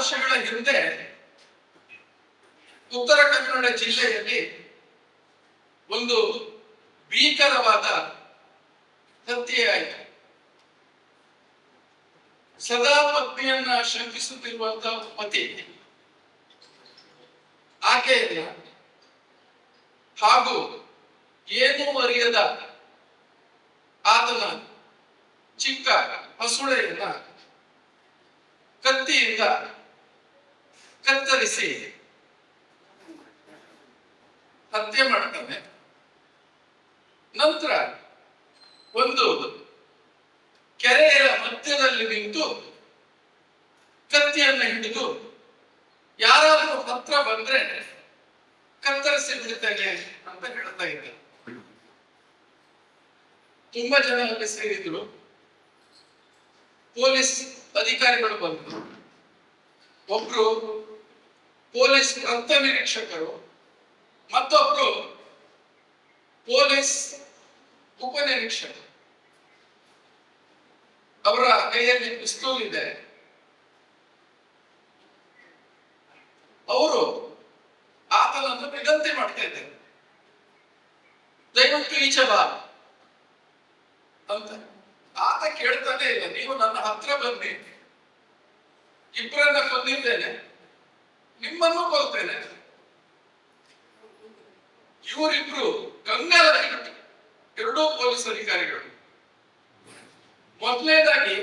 ವರ್ಷಗಳ ಹಿಂದೆ ಉತ್ತರ ಕನ್ನಡ ಜಿಲ್ಲೆಯಲ್ಲಿ ಒಂದು ಭೀಕರವಾದ ಹತ್ಯೆ ಆಯಿತು. ಸದಾ ಪತ್ನಿಯನ್ನ ಶಂಕಿಸುತ್ತಿರುವಂತಹ ಪತಿ ಆಕೆಯನ್ನ ಹಾಗೂ ಏನೂ ಅರಿಯದ ಆತನ ಚಿಕ್ಕ ಹಸುಳೆಯನ್ನ ಕತ್ತಿಯಿಂದ ಕತ್ತರಿಸಿ ಹತ್ಯೆ ಮಾಡ್ತಾನೆ. ನಂತರ ಒಂದು ಕೆರೆಯ ಮಧ್ಯದಲ್ಲಿ ನಿಂತು ಕತ್ತಿಯನ್ನು ಹಿಡಿದು ಯಾರಾದ್ರೂ ಹತ್ರ ಬಂದ್ರೆ ಕತ್ತರಿಸಿ ಬಿಡ್ತೇನೆ ಅಂತ ಹೇಳ್ತಾ ಇದ್ದ. ತುಂಬಾ ಜನ ಅಲ್ಲಿ ಸೇರಿದ್ರು. ಪೊಲೀಸ್ ಅಧಿಕಾರಿಗಳು ಬಂದರು. ಒಬ್ರು ಪೊಲೀಸ್ ವೃತ್ತ ನಿರೀಕ್ಷಕರು, ಮತ್ತೊಬ್ರು ಪೊಲೀಸ್ ಉಪನಿರೀಕ್ಷಕರು. ಅವರ ಕೈಯಲ್ಲಿ ಪಿಸ್ತೂಲ್ ಇದೆ. ಅವರು ಆತನನ್ನು ವಿನಂತಿ ಮಾಡ್ತಾ ಇದ್ದಾರೆ, ದಯವಿಟ್ಟು ಈಚೆ ಬಾ ಅಂತ. ಆತ ಕೇಳ್ತಾನೆ ಇಲ್ಲ. ನೀವು ನನ್ನ ಹತ್ರ ಬನ್ನಿ, ಇಬ್ಬರನ್ನ ಕೊಂದಿದ್ದೇನೆ, ನಿಮ್ಮನ್ನು ಕೊಲ್ತೇನೆ. ಇವರಿಬ್ರು ಕಂಗಾಲಾಗಿಬಿಟ್ಟು ಎರಡೂ ಪೊಲೀಸ್ ಅಧಿಕಾರಿಗಳು. ಮೊದಲನೇದಾಗಿ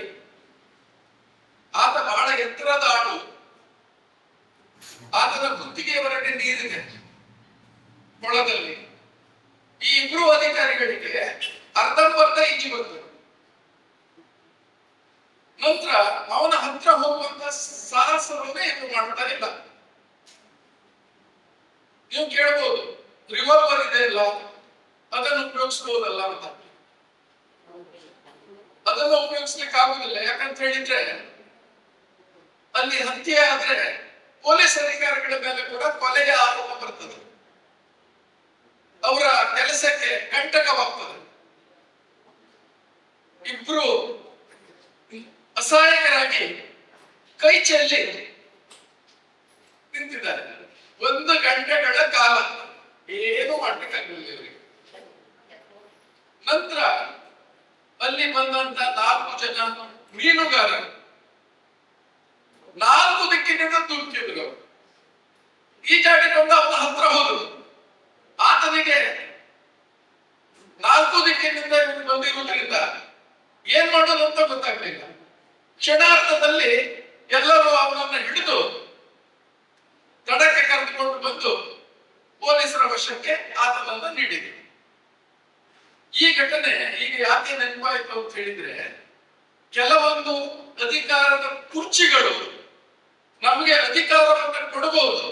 ಆತ ಬಹಳ ಎತ್ತರದ ಆಳು, ಆತನ ಕುತ್ತಿಗೆಯವರೆಗೆ ನೀರಿದೆ ಕೊಳದಲ್ಲಿ. ಈ ಇಬ್ರು ಅಧಿಕಾರಿಗಳಿಗೆ ಅರ್ಧಂಬರ್ಧ ಈಜು ಬಂದರು. ನಂತರ ಅವನ ಹತ್ರ ಹೋಗುವಂತ ಸಾಹಸವನ್ನೇ ಇನ್ನು ಮಾಡ್ತಾ ಇಲ್ಲ. ನೀವು ಕೇಳ್ಬೋದು, ರಿವಾಲ್ವರ್ ಇದೆ ಅಲ್ಲ, ಅದನ್ನು ಉಪಯೋಗಿಸಬಹುದಲ್ಲ ಅಂತ. ಅದನ್ನು ಉಪಯೋಗಿಸ್ಲಿಕ್ಕೆ ಆಗುದಿಲ್ಲ. ಯಾಕಂತ ಹೇಳಿದ್ರೆ ಅಲ್ಲಿ ಹತ್ಯೆ ಆದ್ರೆ ಪೊಲೀಸ್ ಅಧಿಕಾರಿಗಳ ಮೇಲೆ ಕೂಡ ಕೊಲೆಯ ಆರೋಪ ಬರ್ತದೆ, ಅವರ ಕೆಲಸಕ್ಕೆ ಕಂಟಕವಾಗ್ತದೆ. ಇಬ್ರು ಅಸಹಾಯಕರಾಗಿ ಕೈ ಚೆಲ್ಲಿ ನಿಂತಿದ್ದಾರೆ. 1 ಗಂಟೆಗಳ ಕಾಲ ಏನು ಮಾಡ್ಬೇಕಾಗಿಲ್ಲ ಇವರಿಗೆ. ನಂತರ ಅಲ್ಲಿ ಬಂದಂತ 4 ಜನ ಮೀನುಗಾರರು 4 ದಿಕ್ಕಿನಿಂದ ಧುಮುಕಿದ್ರು. ಈಜಾಡಿಕೊಂಡು ಅವನ ಹತ್ರ ಹೋದ್ರು. ಆತನಿಗೆ 4 ದಿಕ್ಕಿನಿಂದ ಬಂದಿರುವುದರಿಂದ ಏನ್ ಮಾಡೋದು ಅಂತ ಗೊತ್ತಾಗ್ಲಿಲ್ಲ. ಕ್ಷಣಾರ್ಧದಲ್ಲಿ ಎಲ್ಲರೂ ಅವನನ್ನು ಹಿಡಿದು ತಡಕ್ಕೆ ಕರೆದುಕೊಂಡು ಬಂದು ಪೊಲೀಸರ ವಶಕ್ಕೆ ಆತನನ್ನು ನೀಡಿದೆ. ಈ ಘಟನೆ ಈಗ ಯಾಕೆ ನೆನಪಾಯಿತು ಅಂತ ಹೇಳಿದ್ರೆ, ಕೆಲವೊಂದು ಅಧಿಕಾರದ ಕುರ್ಚಿಗಳು ನಮಗೆ ಅಧಿಕಾರವನ್ನು ಕೊಡಬಹುದು,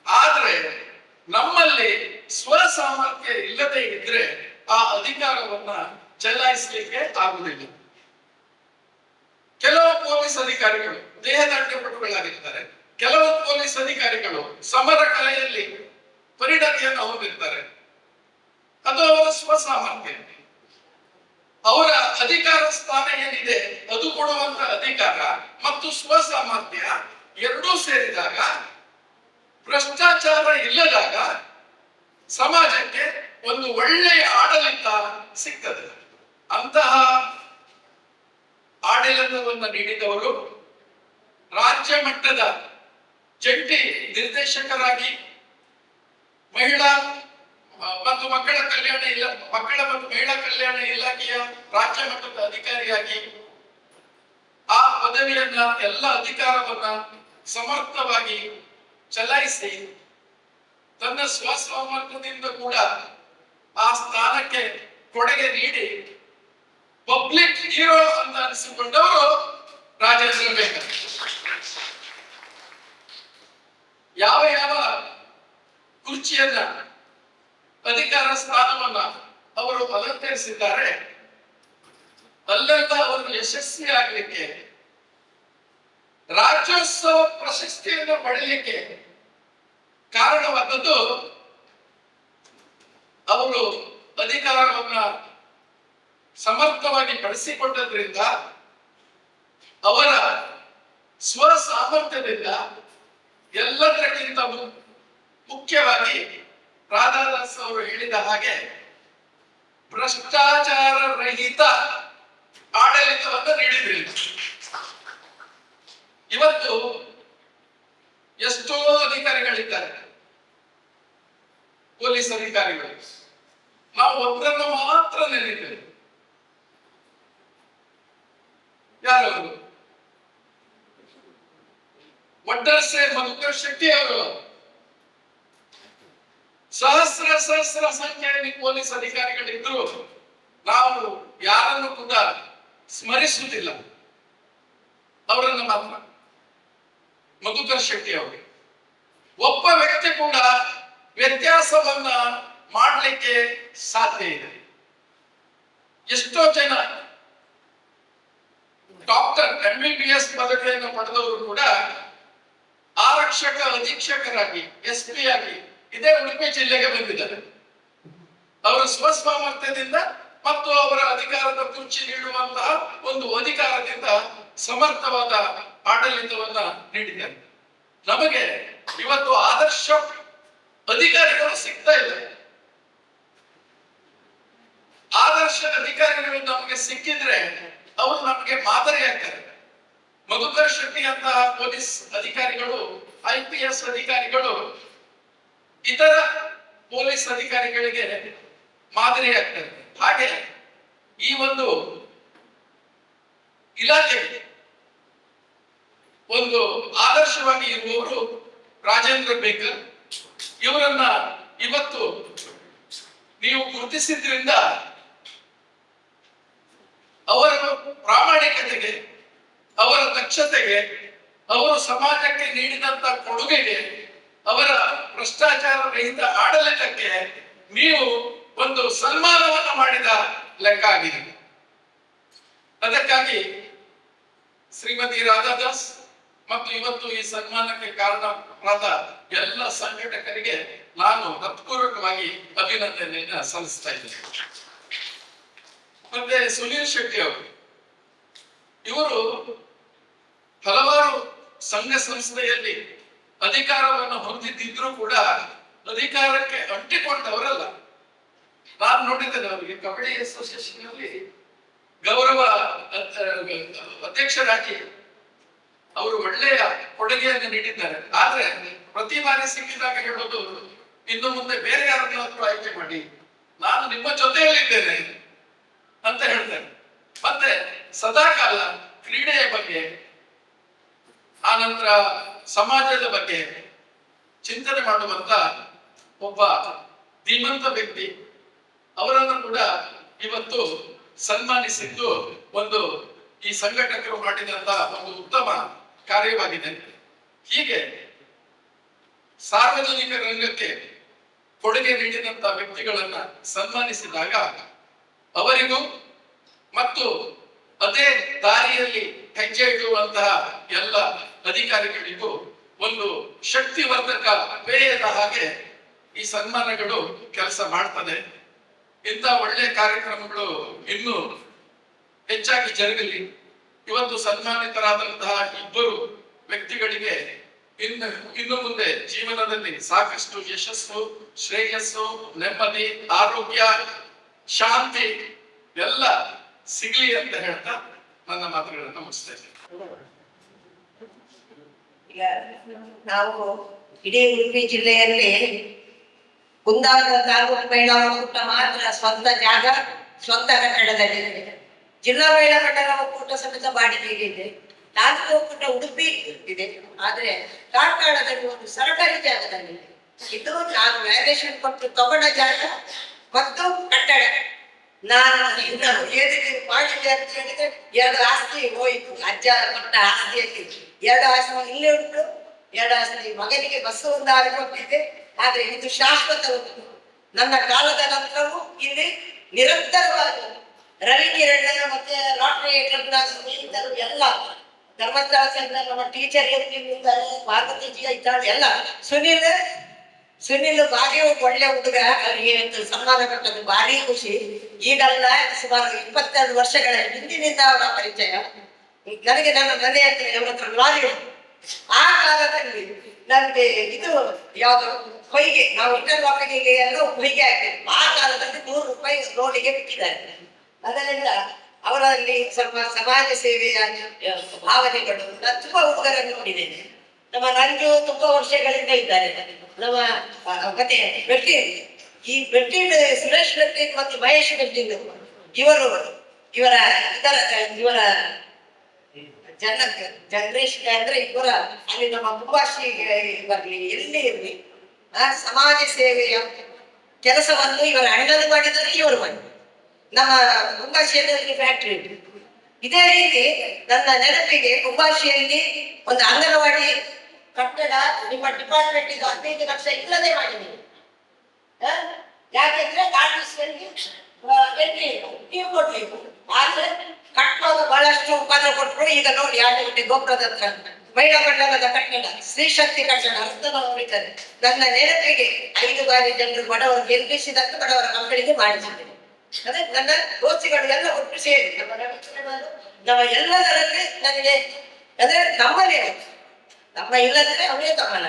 ಆದ್ರೆ ನಮ್ಮಲ್ಲಿ ಸ್ವಸಾಮರ್ಥ್ಯ ಇಲ್ಲದೆ ಇದ್ರೆ ಆ ಅಧಿಕಾರವನ್ನ ಚಲಾಯಿಸಲಿಕ್ಕೆ ಆಗುವುದಿಲ್ಲ. ಕೆಲವು ಪೊಲೀಸ್ ಅಧಿಕಾರಿಗಳು ದೇಹದಾಢ್ಯಪಟುಗಳಾಗಿರ್ತಾರೆ. ಕೆಲವು ಪೊಲೀಸ್ ಅಧಿಕಾರಿಗಳು ಸಮರ ಕಲೆಯಲ್ಲಿ ಪರಿಣತಿಯನ್ನು ಹೊಂದಿರ್ತಾರೆ. ಅದು ಅವರ ಸ್ವಸಾಮರ್ಥ್ಯ. ಅವರ ಅಧಿಕಾರ ಸ್ಥಾನ ಏನಿದೆ ಅದು ಕೊಡುವಂತ ಅಧಿಕಾರ ಮತ್ತು ಸ್ವಸಾಮರ್ಥ್ಯ ಎರಡೂ ಸೇರಿದಾಗ, ಭ್ರಷ್ಟಾಚಾರ ಇಲ್ಲದಾಗ ಸಮಾಜಕ್ಕೆ ಒಂದು ಒಳ್ಳೆಯ ಆಡಳಿತ ಸಿಗ್ತದೆ. ಅಂತಹ ಆಡಳಿತವನ್ನು ನೀಡಿದವರು ರಾಜ್ಯ ಮಟ್ಟದ ಜಂಟಿ ನಿರ್ದೇಶಕರಾಗಿ, ಮಹಿಳಾ ಮತ್ತು ಮಕ್ಕಳ ಮತ್ತು ಮಹಿಳಾ ಕಲ್ಯಾಣ ಇಲಾಖೆಯ ರಾಜ್ಯ ಮಟ್ಟದ ಅಧಿಕಾರಿಯಾಗಿ ಆ ಪದವಿಯನ್ನ, ಎಲ್ಲ ಅಧಿಕಾರವನ್ನ ಸಮರ್ಥವಾಗಿ ಚಲಾಯಿಸಿ ತನ್ನ ಸ್ವಸಾಮರ್ಥ್ಯದಿಂದ ಕೂಡ ಆ ಸ್ಥಾನಕ್ಕೆ ಕೊಡುಗೆ ನೀಡಿ ಪಬ್ಲಿಕ್ ಹೀರೋ ಅಂತ ಅನಿಸಿಕೊಂಡವರು ರಾಜೇಂದ್ರ ಬೇಕರ್. ಯಾವ ಯಾವ ಕುರ್ಚಿಯನ್ನ, ಅಧಿಕಾರ ಸ್ಥಾನವನ್ನ ಅವರು ಅಲಂಕರಿಸಿದ್ದಾರೆ, ಅಲ್ಲೆಲ್ಲ ಅವರು ಯಶಸ್ವಿ ಆಗಲಿಕ್ಕೆ, ರಾಜ್ಯೋತ್ಸವ ಪ್ರಶಸ್ತಿಯನ್ನು ಪಡೆಯಲಿಕ್ಕೆ ಕಾರಣವಾದದ್ದು ಅವರು ಅಧಿಕಾರವನ್ನ ಸಮರ್ಥವಾಗಿ ಬಳಸಿಕೊಂಡದ್ರಿಂದ ಅವರ ಸ್ವ ಸಾಮರ್ಥ್ಯದಿಂದ ಎಲ್ಲದಕ್ಕಿಂತ ಮುಖ್ಯವಾಗಿ ರಾಧಾದಾಸ್ ಅವರು ಹೇಳಿದ ಹಾಗೆ ಭ್ರಷ್ಟಾಚಾರ ರಹಿತ ಆಡಳಿತವನ್ನು ನೀಡಿದ್ರಿ. ಇವತ್ತು ಎಷ್ಟೋ ಅಧಿಕಾರಿಗಳಿದ್ದಾರೆ, ಪೊಲೀಸ್ ಅಧಿಕಾರಿಗಳು. ನಾವು ಒಬ್ಬರನ್ನು ಮಾತ್ರ ನೆನೀತೇವೆ. ಯಾರು? ವಡ್ಡರ್ಸೆ ಮಧುಕರ್ ಶೆಟ್ಟಿ ಅವರು. ಸಹಸ್ರ ಸಂಖ್ಯೆಯಲ್ಲಿ ಪೊಲೀಸ್ ಅಧಿಕಾರಿಗಳಿದ್ರು ನಾವು ಯಾರನ್ನು ಕೂಡ ಸ್ಮರಿಸುವುದಿಲ್ಲ, ಅವರನ್ನು ಮಾತ್ರ. ಮಧುಕರ್ ಶೆಟ್ಟಿ ಅವರು ಒಬ್ಬ ವ್ಯಕ್ತಿ ಕೂಡ ವ್ಯತ್ಯಾಸವನ್ನ ಮಾಡಲಿಕ್ಕೆ ಸಾಧ್ಯ ಇದೆ. ಎಷ್ಟೋ ಜನ ಡಾಕ್ಟರ್ MBBS ಪದವಿಯನ್ನು ಪಡೆದವರು ಕೂಡ ಆರಕ್ಷಕ ಅಧೀಕ್ಷಕರಾಗಿ SP ಆಗಿ ಇದೇ ಉಡುಪಿ ಜಿಲ್ಲೆಗೆ ಬಂದಿದ್ದಾರೆ. ಅವರು ಸ್ವಸಾಮರ್ಥ್ಯದಿಂದ ಮತ್ತು ಅವರ ಅಧಿಕಾರದ ಕುರ್ಚಿ ನೀಡುವಂತಹ ಒಂದು ಅಧಿಕಾರದಿಂದ ಸಮರ್ಥವಾದ ಆಡಳಿತವನ್ನ ನೀಡಿದ್ದಾರೆ. ನಮಗೆ ಇವತ್ತು ಆದರ್ಶ ಅಧಿಕಾರಿಗಳು ಸಿಗ್ತಾ ಇಲ್ಲ. ಆದರ್ಶ ಅಧಿಕಾರಿಗಳು ನಮಗೆ ಸಿಕ್ಕಿದ್ರೆ ಅವರು ನಮಗೆ ಮಾದರಿಯಾಗ್ತಾರೆ. ಮಧುಕರ್ ಶೆಟ್ಟಿ ಅಂತಹ ಪೊಲೀಸ್ ಅಧಿಕಾರಿಗಳು, IPS ಅಧಿಕಾರಿಗಳು ಇತರ ಪೊಲೀಸ್ ಅಧಿಕಾರಿಗಳಿಗೆ ಮಾದರಿಯಾಗ್ತಾರೆ. ಹಾಗೆ ಈ ಒಂದು ಇಲಾಖೆ ಒಂದು ಆದರ್ಶವಾಗಿ ಇರುವವರು ರಾಜೇಂದ್ರ ಬೇಕರ್. ಇವರನ್ನ ಇವತ್ತು ನೀವು ಗುರುತಿಸಿದ್ರಿಂದ ಅವರ ಪ್ರಾಮಾಣಿಕತೆಗೆ, ಅವರ ದಕ್ಷತೆಗೆ, ಅವರು ಸಮಾಜಕ್ಕೆ ನೀಡಿದಂತ ಕೊಡುಗೆಗೆ, ಅವರ ಭ್ರಷ್ಟಾಚಾರ ರಹಿತ ಆಡಳಿತಕ್ಕೆ ನೀವು ಒಂದು ಸನ್ಮಾನವನ್ನು ಮಾಡಿದ ಲೆಕ್ಕ ಆಗಿದೆ. ಅದಕ್ಕಾಗಿ ಶ್ರೀಮತಿ ರಾಧಾದಾಸ್ ಮತ್ತು ಇವತ್ತು ಈ ಸನ್ಮಾನಕ್ಕೆ ಕಾರಣರಾದ ಎಲ್ಲ ಸಂಘಟಕರಿಗೆ ನಾನು ಹೃತ್ಪೂರ್ವಕವಾಗಿ ಅಭಿನಂದನೆಯನ್ನ ಸಲ್ಲಿಸ್ತಾ ಇದ್ದೇನೆ. ಮತ್ತೆ ಸುನೀಲ್ ಶೆಟ್ಟಿ ಅವರು, ಇವರು ಹಲವಾರು ಸಂಘ ಸಂಸ್ಥೆಯಲ್ಲಿ ಅಧಿಕಾರವನ್ನು ಹೊಂದಿದ್ರೂ ಕೂಡ ಅಧಿಕಾರಕ್ಕೆ ಅಂಟಿಕೊಂಡವರಲ್ಲ. ನಾನು ನೋಡಿದ್ದೇನೆ, ಅವರಿಗೆ ಕಬಡ್ಡಿ ಅಸೋಸಿಯೇಷನ್ ಅಲ್ಲಿ ಗೌರವ ಅಧ್ಯಕ್ಷರಾಗಿ ಅವರು ಒಳ್ಳೆಯ ಕೊಡುಗೆಯನ್ನು ನೀಡಿದ್ದಾರೆ. ಆದ್ರೆ ಪ್ರತಿ ಬಾರಿ ಸಿಕ್ಕಿದಾಗ ಹೇಳೋದು, ಇನ್ನು ಮುಂದೆ ಬೇರೆ ಯಾರನ್ನಾದ್ರೂ ಆಯ್ಕೆ ಮಾಡಿ, ನಾನು ನಿಮ್ಮ ಜೊತೆಯಲ್ಲಿದ್ದೇನೆ ಅಂತ ಹೇಳ್ತಾರೆ. ಮತ್ತೆ ಸದಾಕಾಲ ಕ್ರೀಡೆಯ ಬಗ್ಗೆ, ಆನಂತರ ಸಮಾಜದ ಬಗ್ಗೆ ಚಿಂತನೆ ಮಾಡುವಂತ ಒಬ್ಬ ಧೀಮಂತ ವ್ಯಕ್ತಿ. ಅವರನ್ನು ಕೂಡ ಇವತ್ತು ಸನ್ಮಾನಿಸಿದ್ದು ಒಂದು ಈ ಸಂಘಟಕರು ಮಾಡಿದಂತ ಒಂದು ಉತ್ತಮ ಕಾರ್ಯವಾಗಿದೆ. ಹೀಗೆ ಸಾರ್ವಜನಿಕ ರಂಗಕ್ಕೆ ಕೊಡುಗೆ ನೀಡಿದಂತ ವ್ಯಕ್ತಿಗಳನ್ನ ಸನ್ಮಾನಿಸಿದಾಗ ಅವರಿಗೂ ಮತ್ತು ಅದೇ ದಾರಿಯಲ್ಲಿ ಹೆಜ್ಜೆ ಇಡುವಂತಹ ಎಲ್ಲ ಅಧಿಕಾರಿಗಳಿಗೂ ಒಂದು ಶಕ್ತಿವರ್ಧಕ ಪೇಯದ ಹಾಗೆ ಈ ಸನ್ಮಾನಗಳು ಕೆಲಸ ಮಾಡ್ತದೆ. ಇಂಥ ಒಳ್ಳೆಯ ಕಾರ್ಯಕ್ರಮಗಳು ಇನ್ನೂ ಹೆಚ್ಚಾಗಿ ಜರುಗಲಿ. ಇವತ್ತು ಸನ್ಮಾನಿತರಾದಂತಹ ಇಬ್ಬರು ವ್ಯಕ್ತಿಗಳಿಗೆ ಇನ್ನು ಮುಂದೆ ಜೀವನದಲ್ಲಿ ಸಾಕಷ್ಟು ಯಶಸ್ಸು, ಶ್ರೇಯಸ್ಸು, ನೆಮ್ಮದಿ, ಆರೋಗ್ಯ, ಶಾಂತಿ ಎಲ್ಲ ಸಿಗ್ಲಿ ಅಂತ ಹೇಳ್ತಾ ನನ್ನ ಮಾತುಗಳನ್ನು ಮುಗಿಸ್ತೇನೆ. ನಾವು ಇಡೀ ಉಡುಪಿ ಜಿಲ್ಲೆಯಲ್ಲಿ ಕುಂದಾಪುರ ತಾಲೂಕು ಮಹಿಳಾ ಒಕ್ಕೂಟ ಮಾತ್ರ ಸ್ವಂತ ಜಾಗ, ಸ್ವಂತ ಕಟ್ಟಡದಲ್ಲಿದೆ. ಜಿಲ್ಲಾ ಮಹಿಳಾ ಮಂಡಲ ಒಕ್ಕೂಟ ಸಮೇತ ಬಾಡಿಗೆಗೆ ತಾಲೂಕು ಒಕ್ಕೂಟ ಉಡುಪಿ ಇದೆ. ಆದ್ರೆ ಕಾರ್ಕಳದಲ್ಲಿ ಒಂದು ಸರ್ಕಾರಿ ಜಾಗದಲ್ಲಿ ಇದು ನಾನು ವ್ಯಾಲ್ಯೂಷನ್ ಕೊಟ್ಟು ತಗೊಂಡ ಜಾಗ ಮತ್ತು ಕಟ್ಟಡ. ನಾನು ಮಾಡಿದ್ದೆ ಅಂತ ಹೇಳಿದ್ರೆ 2 ಆಸ್ತಿ ಹೋಯಿತು. ಅಜ್ಜ ಕೊಟ್ಟ ಆಸ್ತಿಯಲ್ಲಿ 2 ಆಸ್ತಿ ಇಲ್ಲೇ ಉಂಟು, 2 ಆಸ್ತಿ ಮಗನಿಗೆ ಬಸ್ಸು ಒಂದು ಕೊಟ್ಟಿದ್ದೆ. ಆದ್ರೆ ಇದು ಶಾಶ್ವತ. ನನ್ನ ಕಾಲದ ನಂತರವೂ ಇಲ್ಲಿ ನಿರಂತರವಾಗಿ ರವಿ ಕಿರಣ್ ಮತ್ತೆ ಲಾಟ್ರಿ ಕ್ಲಬ್ನ ಎಲ್ಲ ಧರ್ಮಸ್ಥಳ ಸಂಘ ನಮ್ಮ ಟೀಚರ್ ಇರ್ತಾರೆ, ಪಾರ್ವತಿಜಿ ಇದ್ದಾರೆ ಎಲ್ಲ. ಸುನಿಲ್ ಭಾರಿ ಒಳ್ಳೆ ಹುಡುಗ, ಅವರಿಗೆ ಸನ್ಮಾನ ಕೊಟ್ಟದ್ದು ಭಾರಿ ಖುಷಿ. ಈಗಲ್ಲ, ಸುಮಾರು 22 ವರ್ಷಗಳ ಹಿಂದಿನಿಂದ ಅವರ ಪರಿಚಯ. ನನಗೆ ನನ್ನ ಮನೆ ಹತ್ರ ಅವರ ಹತ್ರ ಲಾರಿ ಉಂಟು. ಆ ಕಾಲದಲ್ಲಿ ನನ್ಗೆ ಇದು ಯಾವುದು ಹೊಯ್ಗೆ, ನಾವು ಇಂಟರ್ಲಾಕಿಗೆ ಎಲ್ಲ ಹೊಯ್ಗೆ ಹಾಕಿದ್ವಿ. ಆ ಕಾಲದಲ್ಲಿ 100 ರೂಪಾಯಿ ರೋಡಿಗೆ ಬಿಟ್ಟಿದ್ದಾರೆ. ಅದರಿಂದ ಅವರಲ್ಲಿ ಸ್ವಲ್ಪ ಸಮಾಜ ಸೇವೆಯ ಭಾವನೆಗಳು ನಾನು ತುಂಬಾ ಹುಡುಗರನ್ನು ನೋಡಿದ್ದೇನೆ. ನಮ್ಮ ನಂಜು ತುಂಬಾ ವರ್ಷಗಳಿಂದ ಇದ್ದಾರೆ. ನಮ್ಮ ಮತ್ತೆ ಬೆಟ್ಟಿನ್, ಈ ಬೆಟ್ಟಿನ್ ಸುರೇಶ್ ಬೆಟ್ಟಿನ್ ಮತ್ತು ಮಹೇಶ್ ಬೆಟ್ಟಿನ್ ಇವರ ಇವರ ಜನರೇಷನ್ ಅಂದ್ರೆ ಇವರ ಅಲ್ಲಿ ನಮ್ಮ ಮುಂಬಾಶಿ ಬರ್ಲಿ ಎಲ್ಲಿ ಇರ್ಲಿ ಆ ಸಮಾಜ ಸೇವೆಯ ಕೆಲಸವನ್ನು ಇವರ ಅಣ್ಣನು ಮಾಡಿದರೆ ಇವರು ಮಾಡಿ. ನಮ್ಮ ಮುಂಬಾಶಿಯಲ್ಲಿ ಫ್ಯಾಕ್ಟ್ರಿ ಇದೇ ರೀತಿ ನನ್ನ ನೆನಪಿಗೆ ಮುಂಬಾಶಿಯಲ್ಲಿ ಒಂದು ಅಂಗನವಾಡಿ ಕಟ್ಟಡ ನಿಮ್ಮ ಡಿಪಾರ್ಟ್ಮೆಂಟ್ ಇದು 15 ಲಕ್ಷ ಇಲ್ಲದೆ ಮಾಡಿದ್ದೀನಿ. ಯಾಕೆಂದ್ರೆ ನೀವು ಕೊಡ್ಲಿಕ್ಕೆ ಆದ್ರೆ ಕಟ್ಟುವಾಗ ಬಹಳಷ್ಟು ಉಪದ್ರ ಕೊಟ್ಟರು. ಈಗ ನೋಡಿ ಆಟಗಟ್ಟೆ ಗೋಪುರದ ಹತ್ರ ಮಹಿಳಾ ಮಂಡಲದ ಕಟ್ಟಡ, ಸ್ತ್ರೀಶಕ್ತಿ ಕಟ್ಟಡ ಅಂತ ನೋಡಿದ್ದಾರೆ. ನನ್ನ ನೆನಪಿಗೆ 5 ಬಾರಿ ಜನರು ಬಡವರು ಗೆಲ್ಲಿಸಿದಂತೆ ಬಡವರ ಮಕ್ಕಳಿಗೆ ಮಾಡಿಸಿದ್ದೇನೆ. ಅದೇ ನನ್ನ ದೋಸ್ತಿಗಳು ಎಲ್ಲ ಒಟ್ಟು ಸೇರಿ ನಮ್ಮ ಎಲ್ಲದರಲ್ಲಿ ನನಗೆ ಅಂದ್ರೆ ನಮ್ಮನೇ ನಮ್ಮ ಇಲ್ಲದ್ರೆ ಅವರೇ ತಮ್ಮನ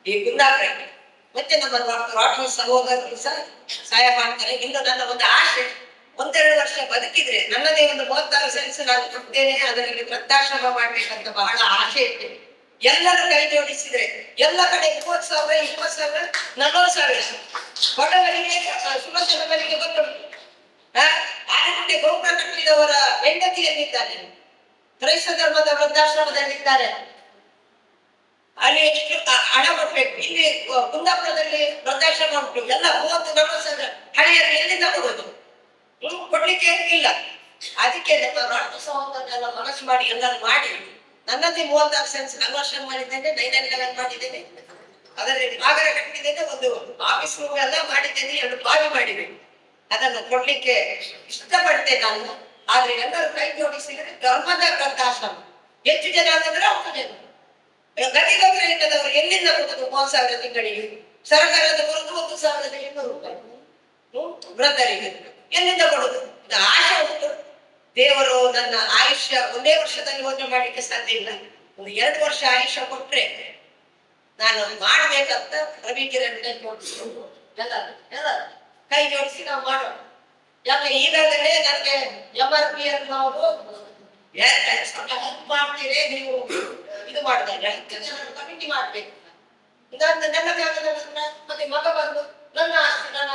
ಈ ಕುಂದಾಪುರ ಮತ್ತೆ ನಮ್ಮ ರಾಷ್ಟ್ರ ಸಹೋದರರು ಸಹ ಸಹಾಯ ಮಾಡ್ತಾರೆ. ಇನ್ನು ನನ್ನ ಒಂದು ಆಸೆ, 1-2 ವರ್ಷ ಬದುಕಿದ್ರೆ ನನ್ನದೇ ಒಂದು 36 ಸೆನ್ಸ್ ನಾನು ಕೊಡ್ತೇನೆ, ಅದರಲ್ಲಿ ವೃದ್ಧಾಶ್ರಮ ಮಾಡ್ಬೇಕಂತ ಬಹಳ ಆಸೆ ಇತ್ತು. ಎಲ್ಲರೂ ಕೈ ಜೋಡಿಸಿದ್ರೆ ಎಲ್ಲ ಕಡೆ 30,000, 20,000, 40,000 ಬಡವರಿಗೆ ಸುಮತವರಿಗೆ ಗೊತ್ತುಂಟು. ಆನಂದೆ ಗೋಪುರ ಕಟ್ಟಿದವರ ಹೆಂಡತಿಯಲ್ಲಿದ್ದಾರೆ, ಕ್ರೈಸ್ತ ಧರ್ಮದ ವೃದ್ಧಾಶ್ರಮದಲ್ಲಿದ್ದಾರೆ. ಅಲ್ಲಿ ಎಷ್ಟು ಹಣ ಕೊಡ್ಬೇಕು. ಇಲ್ಲಿ ಕುಂದಾಪುರದಲ್ಲಿ ವೃದ್ಧಾಶ್ರಮ ಉಂಟು, ಎಲ್ಲ 30-40,000 ಹಳೆಯರು ಎಲ್ಲಿಂದ ಕೊಡೋದು? ಕೊಡ್ಲಿಕ್ಕೆ ಇಲ್ಲ. ಅದಕ್ಕೆ ನಮ್ಮ ರಾಷ್ಟ್ರ ಸಹೋದರರೆಲ್ಲ ಮನಸ್ಸು ಮಾಡಿ ಎಲ್ಲರೂ ಮಾಡಿ ನನ್ನದೇ 36 ಸೆನ್ಸ್ ಕನ್ವರ್ಷನ್ ಮಾಡಿದ್ದೇನೆ, 911 ಮಾಡಿದ್ದೇನೆ, ಅದರಲ್ಲಿ ನಾಗರ ಕಟ್ಟಿದ್ದೇನೆ, ಒಂದು ಆಫೀಸ್ ರೂಮ್ ಎಲ್ಲ ಮಾಡಿದ್ದೇನೆ, 2 ಬಾವಿ ಮಾಡಿದ್ದೇನೆ. ಅದನ್ನು ಕೊಡ್ಲಿಕ್ಕೆ ಇಷ್ಟಪಡ್ತೇನೆ ನಾನು. ಆದ್ರೆ ಎಲ್ಲರೂ ಕೈ ಜೋಡಿಸಿದ್ರೆ ಧರ್ಮದ ವೃದ್ಧಾಶ್ರಮ ಹೆಚ್ಚು ಜನ ಅಂತಂದ್ರೆ 10 ಜನ ಗತಿಗೌರ ಇಲ್ಲದವರು ಎಲ್ಲಿಂದ ಕೊಡುದು? 30,000 ತಿಂಗಳಿಗೆ ಸರ್ಕಾರದ ಬರುದು 1,800 ರೂಪಾಯಿ ವೃದ್ಧರಿಗೆ ಎಲ್ಲಿಂದ ಕೊಡುದು? ಇದು ಆಶೆ ಉಂಟು. ದೇವರು ನನ್ನ ಆಯುಷ್ಯ 1 ವರ್ಷದಲ್ಲಿ ಒಂದು ಮಾಡಲಿಕ್ಕೆ ಸಾಧ್ಯ ಇಲ್ಲ. ಒಂದು 2 ವರ್ಷ ಆಯುಷ್ಯ ಕೊಟ್ರೆ ನಾನು ಮಾಡ್ಬೇಕಂತ ರವಿ ಕಿರಣ್ ಎಲ್ಲ ಕೈ ಜೋಡಿಸಿ ನಾವು ಮಾಡೋಣ. ಯಾಕೆ ಈಗಾಗಲೇ ನನಗೆ MRPL ನಾವು ಮಾಡ್ತೀರಿ, ನೀವು ಇದು ಮಾಡಿದಾಗ ಕಮಿಟಿ ಮಾಡ್ಬೇಕು. ಮತ್ತೆ ಮಗ ಬಂದು ನನ್ನ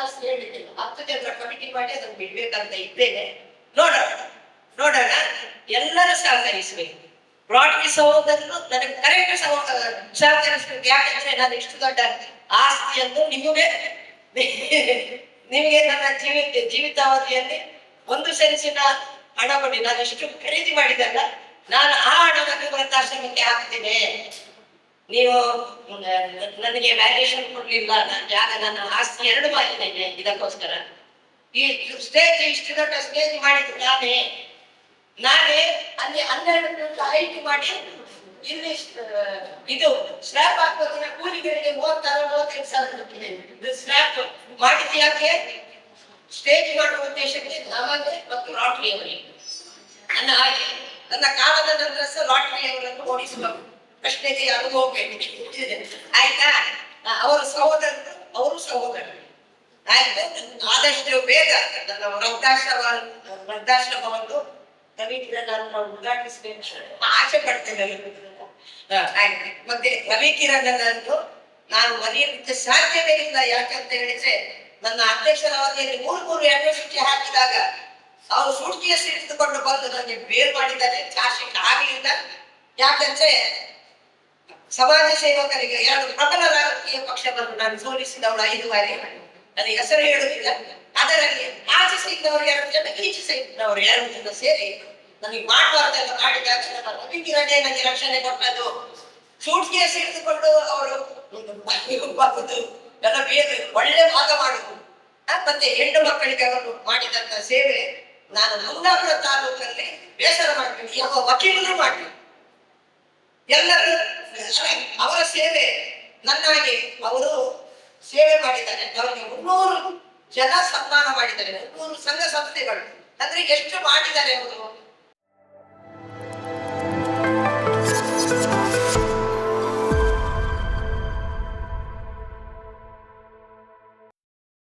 ಆಸ್ತಿ ಹೇಳಿದ್ದೇನೆ, 10 ಜನರ ಕಮಿಟಿ ಮಾಡಿ ಅದನ್ನು ಬಿಡ್ಬೇಕಂತ ಇದ್ದೇನೆ. ನೋಡೋಣ ಎಲ್ಲರೂ ಸಹಕರಿಸ್ಬೇಕು. ಬ್ರಾಡ್ವಿ ಸಹೋದರರು ನನಗೆ ಕರೆಕ್ಟ್ ಸಹಕರಿಸ್ಬೇಕು. ಯಾಕಂದ್ರೆ ನಾನು ಇಷ್ಟು ದೊಡ್ಡ ಆಸ್ತಿಯನ್ನು ನಿಮಗೆ ನನ್ನ ಜೀವಿತಾವಧಿಯಲ್ಲಿ 1 ಸೆನ್ಸಿನ ಹಣ ಕೊಡಿ. ನಾನು ಎಷ್ಟು ಖರೀದಿ ಮಾಡಿದಲ್ಲ, ನಾನು ಆ ಹಣವನ್ನು ವೃದ್ಧಾಶ್ರಮಕ್ಕೆ ಹಾಕ್ತೇನೆ. ನೀವು ನನಗೆ ವ್ಯಾಲ್ಯೂಷನ್ ಕೊಡ್ಲಿಲ್ಲ, ನನ್ನ ಆಸ್ತಿ 2 ಮಾಡಿದ್ದೇನೆ. ಇದಕ್ಕೋಸ್ಕರ ಈ ಸ್ಟೇಜ್ ಇಷ್ಟು ದೊಡ್ಡ ಸ್ಟೇಜ್ ಮಾಡಿದ್ದು ನಾನೇ ಅಲ್ಲಿ 12 ಹೈಟ್ ಮಾಡಿ ಇಲ್ಲಿ ಇದು ಸ್ಲ್ಯಾಬ್ ಹಾಕೋದಿನ ಕೂಲಿಗಳಿಗೆ 36,000-45,000 ಸ್ಲ್ಯಾಬ್ ಮಾಡಿದ್ದು. ಯಾಕೆ? ಸ್ಟೇಜ್ ಮಾಡುವ ಉದ್ದೇಶಕ್ಕೆ ನಮಗೆ ಮತ್ತು ರಾಟ್ರಿ ಅವರಿಗೆ ನನ್ನ ಕಾಲದ ನಂತರ ಸಹ ರಾಟ್ರಿ ಅವರನ್ನು ಓಡಿಸಬೇಕು. ಪ್ರಶ್ನೆಗೆ ಅದು ಹೋಗ್ಬೇಕು ಆಯ್ತಾ? ಅವರು ಸಹೋದರರು ಆಯ್ತು. ಆದಷ್ಟು ಬೇಗ ನನ್ನ ವೃದ್ಧಾಶ್ರಮವನ್ನು ನಾನು ಉದ್ಘಾಟಿಸಬೇಕು ಆಸೆ ಪಡ್ತೇನೆ. ಮತ್ತೆ ರವಿ ಕಿರಣ್ ನಾನು ಮರೆಯಲಿಕ್ಕೆ ಸಾಧ್ಯವೇ ಇಲ್ಲ. ಯಾಕಂತ ಹೇಳಿದ್ರೆ ನನ್ನ ಅಧ್ಯಕ್ಷರ ಅವಧಿಯಲ್ಲಿ 3 ಯೂನಿವರ್ಸಿಟಿ ಹಾಕಿದಾಗ ಅವರು ಸೂಟ್ಕೇಸ್ ಹಿಡಿದುಕೊಂಡು ಬಂದು ನನಗೆ ಬೇರ್ ಮಾಡಿದ್ದಾರೆ. ಚಾರ್ಜ್ಶೀಟ್ ಆಗಲಿಲ್ಲ. ಯಾಕಂದ್ರೆ ಸಮಾಜ ಸೇವಕರಿಗೆ 2 ಪ್ರಬಲ ರಾಜಕೀಯ ಪಕ್ಷವನ್ನು ನಾನು ಸೋಲಿಸಿದವಳು 5 ಬಾರಿ. ನನಗೆ ಹೆಸರು ಹೇಳುವುದಿಲ್ಲ. ಅದರಲ್ಲಿ ಆಚೆ ಸೈಡ್ನವರು 2 ಜನ, ಈಚೆ ಸೈಡ್ನವರು 2 ಜನ ಸೇರಿ ನನಗೆ ಮಾಡಬಾರ್ದೆಲ್ಲ ಮಾಡಿದಾಗ ನನ್ನ ರವಿ ಕಿರಣೇ ನನಗೆ ರಕ್ಷಣೆ ಕೊಟ್ಟದ್ದು. ಸೂಟ್ ಕೇಸ್ ಹಿಡಿದುಕೊಂಡು ಅವರು ಎಲ್ಲ ಬೇರೆ ಒಳ್ಳೆ ಭಾಗ ಮಾಡುದು. ಮತ್ತೆ ಹೆಣ್ಣು ಮಕ್ಕಳಿಗೆ ಅವರು ಮಾಡಿದಂತ ಸೇವೆ ನಾನು ಕುಂದಾಪುರ ತಾಲೂಕಲ್ಲಿ ಬೇಸರ ಮಾಡ್ತೀನಿ. ಯಾವ ವಕೀಲರು ಮಾಡ್ತೀನಿ. ಎಲ್ಲರೂ ಅವರ ಸೇವೆ ನನ್ನಾಗಿ ಅವರು ಸೇವೆ ಮಾಡಿದ್ದಾರೆ. ಅವರಿಗೆ 300 ಜನ ಸನ್ಮಾನ ಮಾಡಿದ್ದಾರೆ. 300 ಸಂಘ ಸಂಸ್ಥೆಗಳು ಅಂದ್ರೆ ಎಷ್ಟು ಮಾಡಿದ್ದಾರೆ ಅವರು.